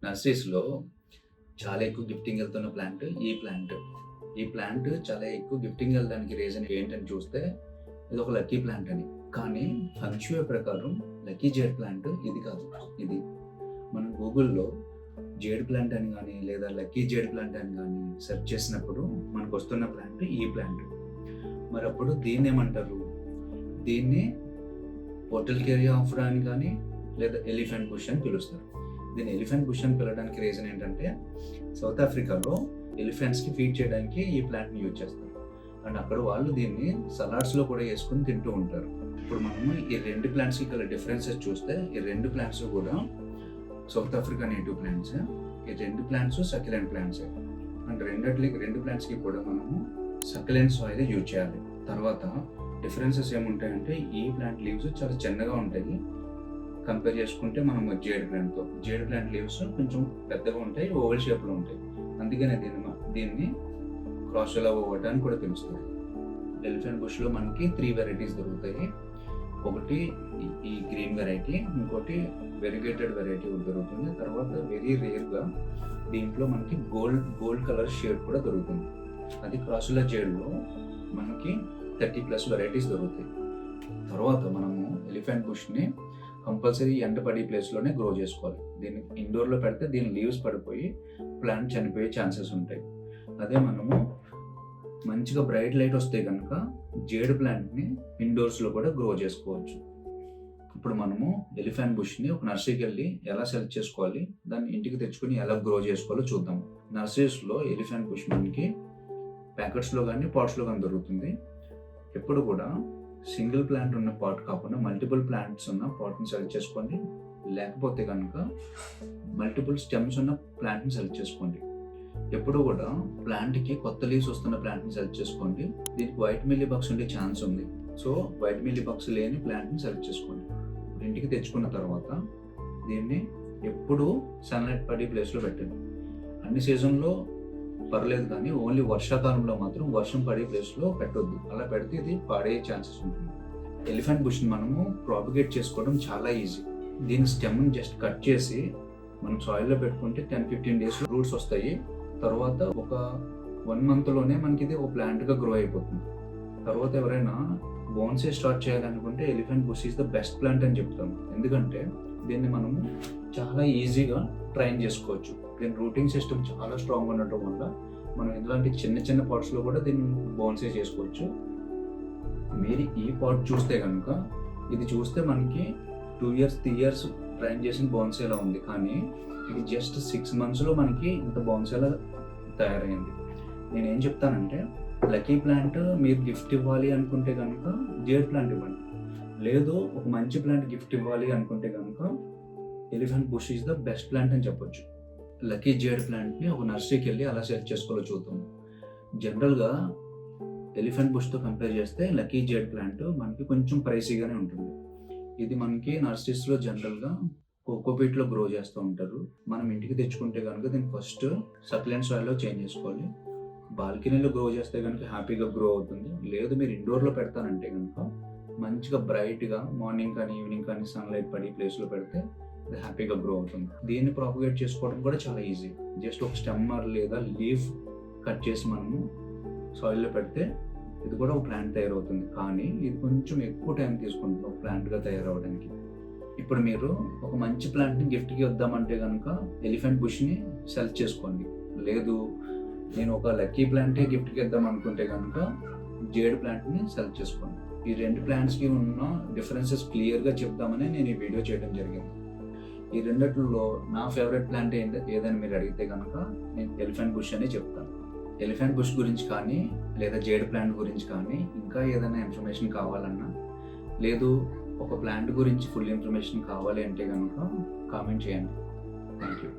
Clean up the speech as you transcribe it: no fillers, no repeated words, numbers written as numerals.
నర్సరీస్‌లో చాలా ఎక్కువ gifting ఎళ్తున్న plant ఈ ప్లాంట్. ఈ ప్లాంట్ చాలా ఎక్కువ గిఫ్టింగ్ ఎళ్ళడానికి రీజన్ ఏంటని చూస్తే ఇదొక లక్కీ ప్లాంట్ అని. కానీ ఫెంగ్ షుయ్ ప్రకారం లక్కీ జేడ్ ప్లాంట్ ఇది కాదు. ఇది మనం గూగుల్‌లో జేడ్ ప్లాంట్ అని గానీ, లేదా లక్కీ జేడ్ ప్లాంట్ అని గానీ సెర్చ్ చేసినప్పుడు మనకొస్తున్న ప్లాంట్ ఈ ప్లాంట్. మరప్పుడు దీన్నేమంటారు? దీన్ని పొటల్కేరియా ఆఫ్రా అని గానీ, లేదా ఎలిఫెంట్ బుష్ అని పిలుస్తారు. దీన్ని ఎలిఫెంట్ బుష్ అని పిలవడానికి రీజన్ ఏంటంటే సౌత్ ఆఫ్రికాలో ఎలిఫెంట్స్‌కి ఫీడ్ చేయడానికి ఈ ప్లాంట్‌ని యూజ్ చేస్తారు. అండ్ అక్కడ వాళ్ళు దీన్ని సలాడ్స్‌లో కూడా వేసుకొని తింటూ ఉంటారు. ఇప్పుడు మనము ఈ 2 ప్లాంట్స్‌కి గల డిఫరెన్సెస్ చూస్తే ఈ 2 ప్లాంట్స్ కూడా సౌత్ ఆఫ్రికా నేటివ్ ప్లాంట్స్. ఈ 2 ప్లాంట్స్ సక్యులెంట్ ప్లాంట్స్. అండ్ 2 ప్లాంట్స్‌కి కూడా మనము సక్యులెంట్ సాయిల్ యూజ్ చేయాలి. తర్వాత డిఫరెన్సెస్ ఏముంటాయంటే ఈ ప్లాంట్ లీవ్స్ చాలా చిన్నగా ఉంటాయి కంపేర్ చేసుకుంటే మనం జేడ్ ప్లాంట్ లీవ్స్ కొంచెం పెద్దగా ఉంటాయి, ఓవల్ షేప్లో ఉంటాయి. అందుకనే దీన్ని క్రాసులా ఓవట్ అని కూడా పిలుస్తారు. ఎలిఫెంట్ బుష్లో మనకి 3 వెరైటీస్ దొరుకుతాయి. ఒకటి ఈ గ్రీన్ వెరైటీ, ఇంకోటి వెరిగేటెడ్ వెరైటీ దొరుకుతుంది. తర్వాత వెరీ రేర్గా దీంట్లో మనకి గోల్డ్ కలర్ షేడ్ కూడా దొరుకుతుంది. అది క్రాసులా జేడ్లో మనకి 30+ వెరైటీస్ దొరుకుతాయి. తర్వాత మనము ఎలిఫెంట్ బుష్ని కంపల్సరీ ఎండపడి ప్లేస్లోనే గ్రో చేసుకోవాలి. దీన్ని ఇండోర్లో పెడితే దీని లీవ్స్ పడిపోయి ప్లాంట్ చనిపోయే ఛాన్సెస్ ఉంటాయి. అదే మనము మంచిగా బ్రైట్ లైట్ వస్తే కనుక జేడ్ ప్లాంట్ని ఇండోర్స్లో కూడా గ్రో చేసుకోవచ్చు. ఇప్పుడు మనము ఎలిఫెంట్ బుష్ని ఒక నర్సరీకి వెళ్ళి ఎలా సెలెక్ట్ చేసుకోవాలి, దాన్ని ఇంటికి తెచ్చుకొని ఎలా గ్రో చేసుకోవాలో చూద్దాం. నర్సరీస్లో ఎలిఫెంట్ బుష్ మనకి ప్యాకెట్స్లో కానీ పాట్స్లో కానీ దొరుకుతుంది. ఎప్పుడు కూడా సింగిల్ ప్లాంట్ ఉన్న పాట్ కాకుండా మల్టిపుల్ ప్లాంట్స్ ఉన్న పాట్ని సెలెక్ట్ చేసుకోండి. లేకపోతే కనుక మల్టిపుల్ స్టెమ్స్ ఉన్న ప్లాంట్ని సెలెక్ట్ చేసుకోండి. ఎప్పుడు కూడా ప్లాంట్కి కొత్త లీవ్స్ వస్తున్న ప్లాంట్ని సెలెక్ట్ చేసుకోండి. దీనికి వైట్ మిల్లీ బగ్స్ ఉండే ఛాన్స్ ఉంది. సో వైట్ మిల్లీ బగ్స్ లేని ప్లాంట్ని సెలెక్ట్ చేసుకోండి. ఇంటికి తెచ్చుకున్న తర్వాత దీన్ని ఎప్పుడు సన్లైట్ పడే ప్లేస్లో పెట్టండి. అన్ని సీజన్లో పర్లేదు, కానీ ఓన్లీ వర్షాకాలంలో మాత్రం వర్షం పడే ప్లేస్లో పెట్టొద్దు. అలా పెడితే ఇది పాడే ఛాన్సెస్ ఉంటుంది. ఎలిఫెంట్ బుష్ని మనము ప్రాపగేట్ చేసుకోవడం చాలా ఈజీ. దీని స్టెమ్ని జస్ట్ కట్ చేసి మనం సాయిల్లో పెట్టుకుంటే 10-15 డేస్లో రూట్స్ వస్తాయి. తర్వాత ఒక 1 మంత్లోనే మనకి ఇది ఒక ప్లాంట్గా గ్రో అయిపోతుంది. తర్వాత ఎవరైనా బోన్సే స్టార్ట్ చేయాలనుకుంటే elephant bush is the best plant అని చెప్తాము. ఎందుకంటే దీన్ని మనము చాలా ఈజీగా ట్రైన్ చేసుకోవచ్చు. దీని రూటింగ్ సిస్టమ్ చాలా స్ట్రాంగ్ ఉండటం వల్ల మనం ఇలాంటి చిన్న పాట్స్లో కూడా దీన్ని బోన్సే చేసుకోవచ్చు. మీరు ఈ పాట్ చూస్తే కనుక ఇది చూస్తే మనకి 2 years 3 years ట్రైన్ చేసిన బోన్సేలా ఉంది. కానీ ఇది జస్ట్ 6 monthsలో మనకి ఇంత బోన్సేలా తయారైంది. నేనేం చెప్తానంటే లక్కీ ప్లాంట్ మీరు గిఫ్ట్ ఇవ్వాలి అనుకుంటే కనుక జేడ్ ప్లాంట్ ఇవ్వండి. లేదు ఒక మంచి ప్లాంట్ గిఫ్ట్ ఇవ్వాలి అనుకుంటే కనుక elephant bush is the best plant అని చెప్పొచ్చు. లక్కీ జేడ్ ప్లాంట్ని ఒక నర్సరీకి వెళ్ళి అలా సెలెక్ట్ చేసుకోవాలో చూద్దాం. జనరల్గా ఎలిఫెంట్ బుష్తో కంపేర్ చేస్తే లక్కీ జేడ్ ప్లాంట్ మనకి కొంచెం ప్రైసీగానే ఉంటుంది. ఇది మనకి నర్సరీస్లో జనరల్గా కోకోపీట్లో గ్రో చేస్తూ ఉంటారు. మనం ఇంటికి తెచ్చుకుంటే కనుక దీన్ని ఫస్ట్ సక్యులెంట్ సాయిల్లో చేంజ్ చేసుకోవాలి. బాల్కనీలో గ్రో చేస్తే కనుక హ్యాపీగా గ్రో అవుతుంది. లేదు మీరు ఇండోర్లో పెడతానంటే కనుక మంచిగా బ్రైట్గా మార్నింగ్ కానీ ఈవినింగ్ కానీ సన్లైట్ పడి ప్లేస్లో పెడితే అది హ్యాపీగా గ్రో అవుతుంది. దీన్ని ప్రాపగేట్ చేసుకోవడం కూడా చాలా ఈజీ. జస్ట్ ఒక స్టెమ్మర్ లేదా లీఫ్ కట్ చేసి మనము సాయిల్లో పెడితే ఇది కూడా ఒక ప్లాంట్ తయారవుతుంది. కానీ ఇది కొంచెం ఎక్కువ టైం తీసుకుంటుంది ఒక ప్లాంట్గా తయారవడానికి. ఇప్పుడు మీరు ఒక మంచి ప్లాంట్ని గిఫ్ట్కి వద్దామంటే కనుక ఎలిఫెంట్ బుష్ని సెలెక్ట్ చేసుకోండి. లేదు నేను ఒక లక్కీ ప్లాంటే గిఫ్ట్కి ఇద్దాం అనుకుంటే కనుక జేడ్ ప్లాంట్ని సెలెక్ట్ చేసుకోండి. ఈ 2 ప్లాంట్స్కి ఉన్న డిఫరెన్సెస్ క్లియర్గా చెప్దామని నేను ఈ వీడియో చేయడం జరిగింది. ఈ రెండిట్లో నా ఫేవరెట్ ప్లాంట్ ఏదని మీరు అడిగితే కనుక నేను ఎలిఫెంట్ బుష్ అనే చెప్తాను. ఎలిఫెంట్ బుష్ గురించి కానీ లేదా జేడ్ ప్లాంట్ గురించి కానీ ఇంకా ఏదైనా ఇన్ఫర్మేషన్ కావాలన్నా, లేదు ఒక ప్లాంట్ గురించి ఫుల్ ఇన్ఫర్మేషన్ కావాలి అంటే కనుక కామెంట్ చేయండి. Thank you.